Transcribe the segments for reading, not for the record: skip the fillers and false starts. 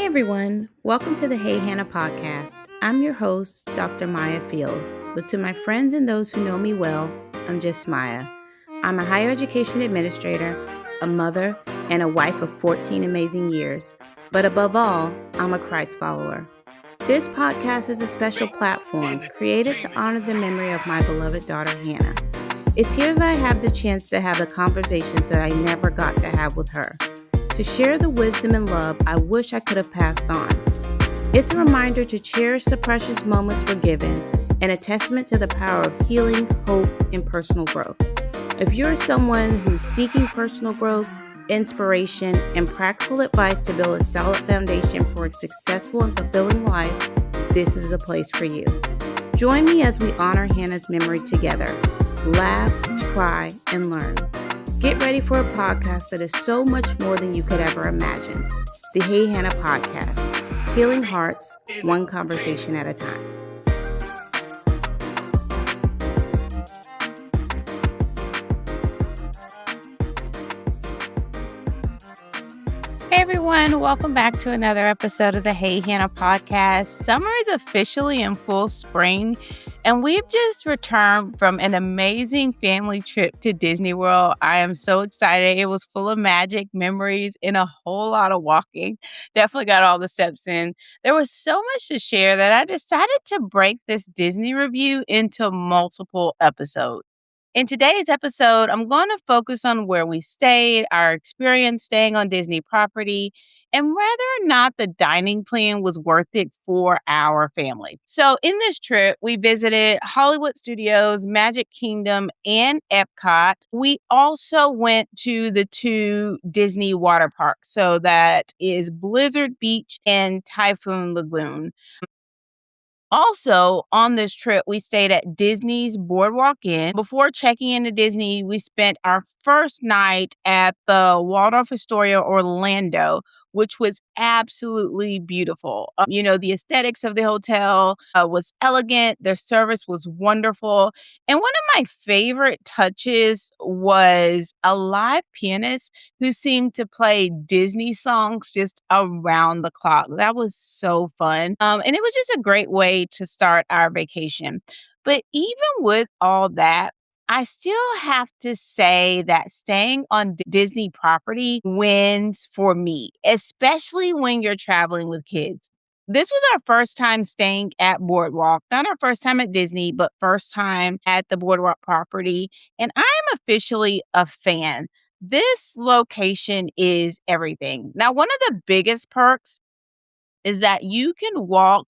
Hey everyone, welcome to the Hey Hannah podcast. I'm your host, Dr. Maya Fields, but to my friends and those who know me well, I'm just Maya. I'm a higher education administrator, a mother, and a wife of 14 amazing years. But above all, I'm a Christ follower. This podcast is a special platform created to honor the memory of my beloved daughter, Hannah. It's here that I have the chance to have the conversations that I never got to have with her, to share the wisdom and love I wish I could have passed on. It's a reminder to cherish the precious moments we're given and a testament to the power of healing, hope, and personal growth. If you're someone who's seeking personal growth, inspiration, and practical advice to build a solid foundation for a successful and fulfilling life, this is a place for you. Join me as we honor Hannah's memory together. Laugh, cry, and learn. Get ready for a podcast that is so much more than you could ever imagine. The Hey Hannah podcast, healing hearts, one conversation at a time. Hey everyone, welcome back to another episode of the Hey Hannah podcast. Summer is officially in full swing, and we've just returned from an amazing family trip to Disney World. I am so excited. It was full of magic, memories, and a whole lot of walking. Definitely got all the steps in. There was so much to share that I decided to break this Disney review into multiple episodes. In today's episode, I'm going to focus on where we stayed, our experience staying on Disney property, and whether or not the dining plan was worth it for our family. So, in this trip, we visited Hollywood Studios, Magic Kingdom, and Epcot. We also went to the two Disney water parks. So, that is Blizzard Beach and Typhoon Lagoon. Also, on this trip, we stayed at Disney's Boardwalk Inn. Before checking into Disney, we spent our first night at the Waldorf Astoria Orlando, which was absolutely beautiful. The aesthetics of the hotel was elegant. Their service was wonderful. And one of my favorite touches was a live pianist who seemed to play Disney songs just around the clock. That was so fun. And it was just a great way to start our vacation. But even with all that, I still have to say that staying on Disney property wins for me, especially when you're traveling with kids. This was our first time staying at Boardwalk, not our first time at Disney, but first time at the Boardwalk property. And I am officially a fan. This location is everything. Now, one of the biggest perks is that you can walk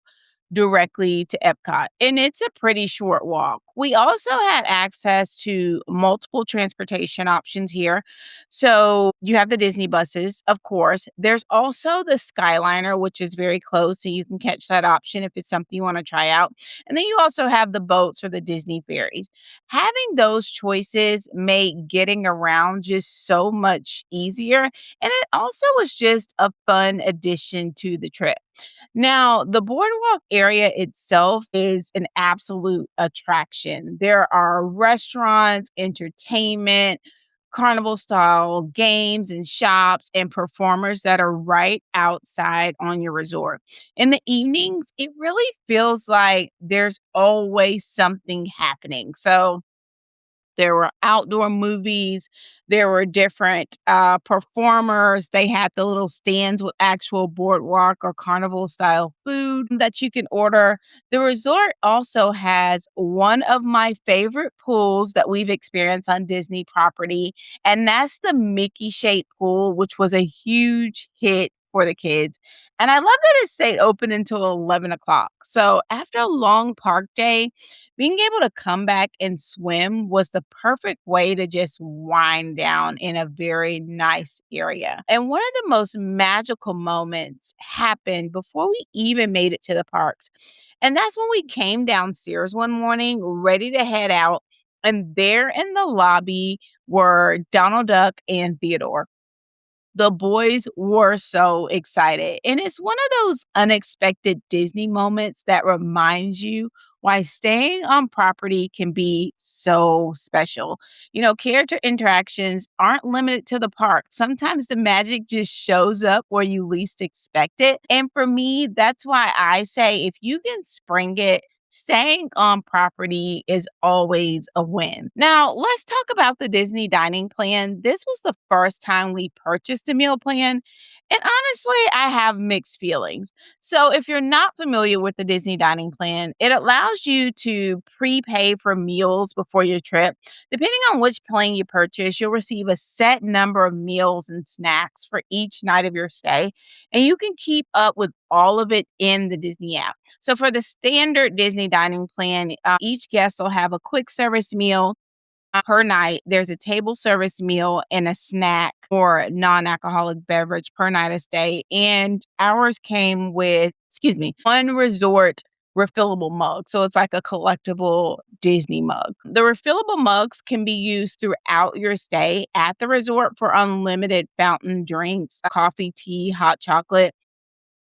directly to Epcot, and it's a pretty short walk. We also had access to multiple transportation options here. So you have the Disney buses, of course. There's also the Skyliner, which is very close, so you can catch that option if it's something you want to try out. And then you also have the boats or the Disney ferries. Having those choices made getting around just so much easier, and it also was just a fun addition to the trip. Now, the boardwalk area itself is an absolute attraction. There are restaurants, entertainment, carnival style games and shops and performers that are right outside on your resort. In the evenings, it really feels like there's always something happening. So, there were outdoor movies. There were different performers. They had the little stands with actual boardwalk or carnival style food that you can order. The resort also has one of my favorite pools that we've experienced on Disney property, and that's the Mickey shaped pool, which was a huge hit for the kids. And I love that it stayed open until 11 o'clock. So after a long park day, being able to come back and swim was the perfect way to just wind down in a very nice area. And one of the most magical moments happened before we even made it to the parks. And that's when we came downstairs one morning ready to head out. And there in the lobby were Donald Duck and Theodore. The boys were so excited. And it's one of those unexpected Disney moments that reminds you why staying on property can be so special. Character interactions aren't limited to the park. Sometimes the magic just shows up where you least expect it. And for me, that's why I say if you can spring it, staying on property is always a win. Now, let's talk about the Disney dining plan. This was the first time we purchased a meal plan. And honestly, I have mixed feelings. So, if you're not familiar with the Disney dining plan, it allows you to prepay for meals before your trip. Depending on which plan you purchase, you'll receive a set number of meals and snacks for each night of your stay, and you can keep up with all of it in the Disney app. So, for the standard Disney dining plan, each guest will have a quick service meal per night. There's a table service meal and a snack or non-alcoholic beverage per night of stay. And ours came with, one resort refillable mug. So it's like a collectible Disney mug. The refillable mugs can be used throughout your stay at the resort for unlimited fountain drinks, coffee, tea, hot chocolate.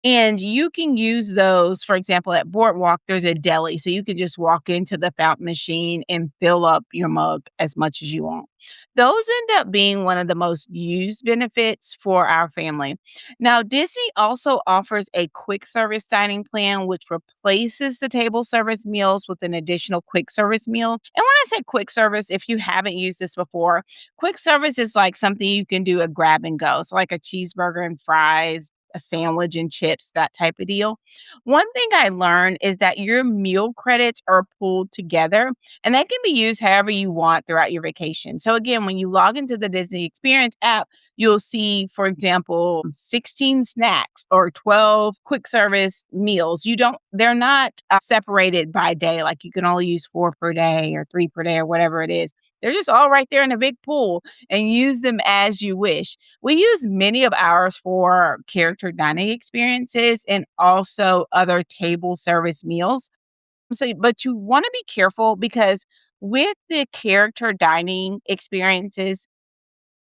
And you can use those, for example, at Boardwalk, there's a deli. So you can just walk into the fountain machine and fill up your mug as much as you want. Those end up being one of the most used benefits for our family. Now, Disney also offers a quick service dining plan, which replaces the table service meals with an additional quick service meal. And when I say quick service, if you haven't used this before, quick service is like something you can do a grab and go. So, like a cheeseburger and fries, a sandwich and chips, that type of deal. One thing I learned is that your meal credits are pulled together and they can be used however you want throughout your vacation. So again, when you log into the Disney Experience app, you'll see, for example, 16 snacks or 12 quick service meals. They're not separated by day, like you can only use 4 per day or 3 per day or whatever it is. They're just all right there in a big pool and use them as you wish. We use many of ours for character dining experiences and also other table service meals. So, but you want to be careful because with the character dining experiences,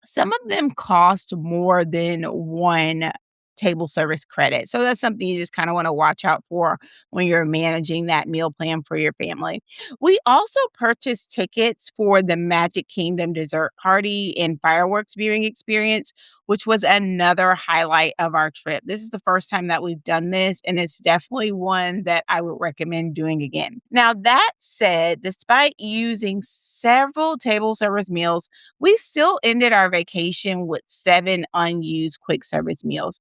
some of them cost more than one table service credit. So that's something you just kind of want to watch out for when you're managing that meal plan for your family. We also purchased tickets for the Magic Kingdom dessert party and fireworks viewing experience, which was another highlight of our trip. This is the first time that we've done this, and it's definitely one that I would recommend doing again. Now, that said, despite using several table service meals, we still ended our vacation with 7 unused quick service meals.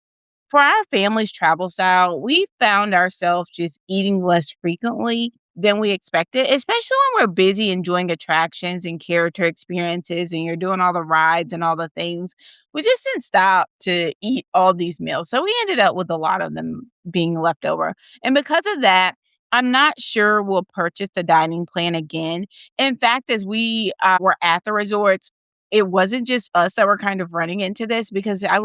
For our family's travel style, we found ourselves just eating less frequently than we expected, especially when we're busy enjoying attractions and character experiences and you're doing all the rides and all the things. We just didn't stop to eat all these meals. So we ended up with a lot of them being left over. And because of that, I'm not sure we'll purchase the dining plan again. In fact, as we were at the resorts, it wasn't just us that were kind of running into this because I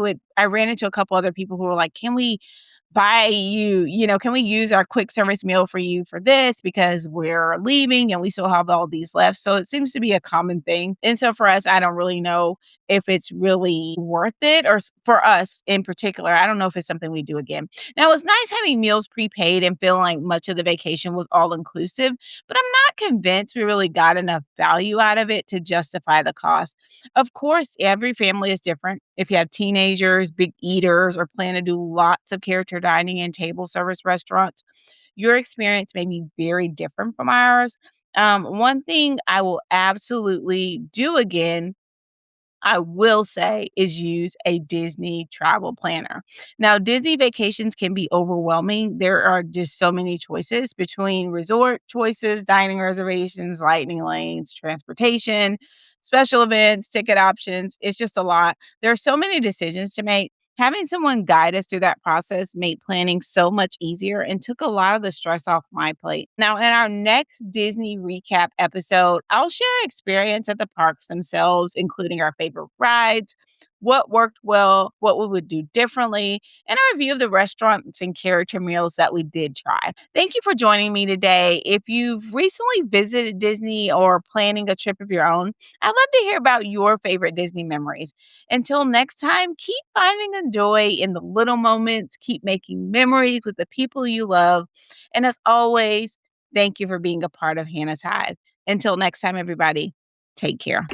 ran into a couple other people who were like, "Can we buy you, can we use our quick service meal for you for this because we're leaving and we still have all these left." So it seems to be a common thing. And so for us, I don't really know if it's really worth it for us in particular. I don't know if it's something we do again. Now, it's nice having meals prepaid and feeling like much of the vacation was all inclusive, but I'm not convinced we really got enough value out of it to justify the cost. Of course, every family is different. If you have teenagers, big eaters, or plan to do lots of character dining and table service restaurants, your experience may be very different from ours. One thing I will absolutely do again, I will say, is use a Disney travel planner. Now, Disney vacations can be overwhelming. There are just so many choices between resort choices, dining reservations, lightning lanes, transportation, special events, ticket options. It's just a lot. There are so many decisions to make. Having someone guide us through that process made planning so much easier and took a lot of the stress off my plate. Now, in our next Disney recap episode, I'll share experience at the parks themselves, including our favorite rides, what worked well, what we would do differently, and a review of the restaurants and character meals that we did try. Thank you for joining me today. If you've recently visited Disney or planning a trip of your own, I'd love to hear about your favorite Disney memories. Until next time, keep finding the joy in the little moments, keep making memories with the people you love, and as always, Thank you for being a part of Hannah's Hive. Until next time, everybody, take care.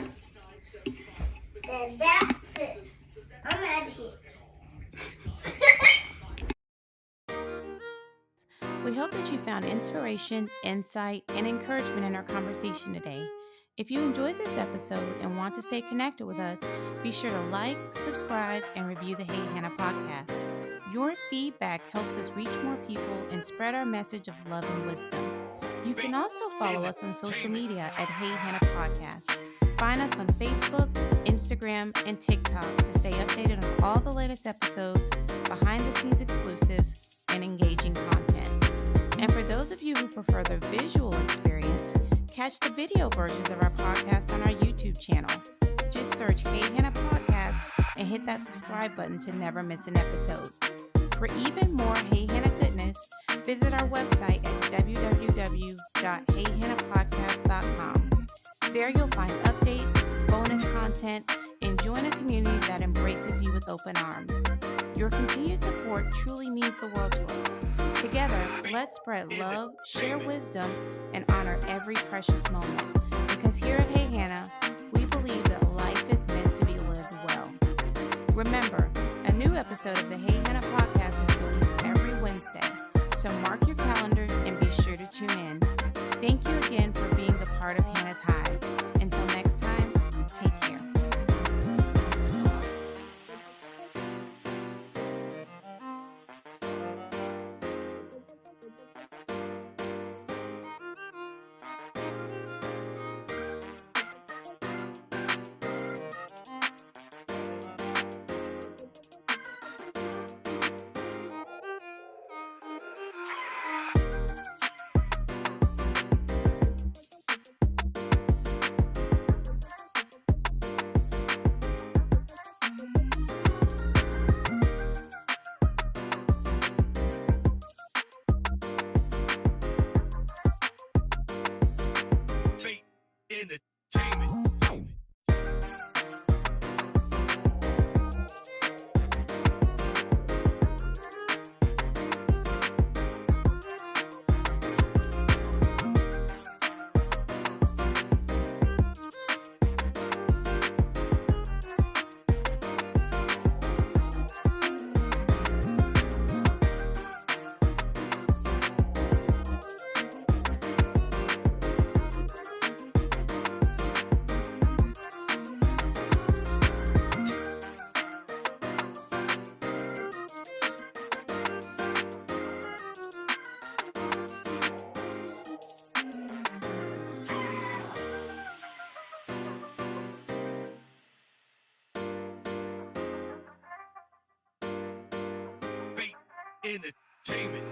And that's it. I'm out of here. We hope that you found inspiration, insight, and encouragement in our conversation today. If you enjoyed this episode and want to stay connected with us, be sure to like, subscribe, and review the Hey Hannah podcast. Your feedback helps us reach more people and spread our message of love and wisdom. You can also follow us on social media at Hey Hannah Podcast. Find us on Facebook, Instagram, and TikTok to stay updated on all the latest episodes, behind-the-scenes exclusives, and engaging content. And for those of you who prefer the visual experience, catch the video versions of our podcast on our YouTube channel. Just search Hey Hannah Podcast and hit that subscribe button to never miss an episode. For even more Hey Hannah goodness, visit our website at www.heyhannahpodcast.com. There you'll find updates, bonus content, and join a community that embraces you with open arms. Your continued support truly means the world to us. Together, let's spread love, share wisdom, and honor every precious moment. Because here at Hey Hannah, we believe that life is meant to be lived well. Remember, a new episode of the Hey Hannah podcast is released every Wednesday, so mark your calendars and be sure to tune in. Thank you again for being a part of Hannah's Hive. Until next time, take care. Entertainment.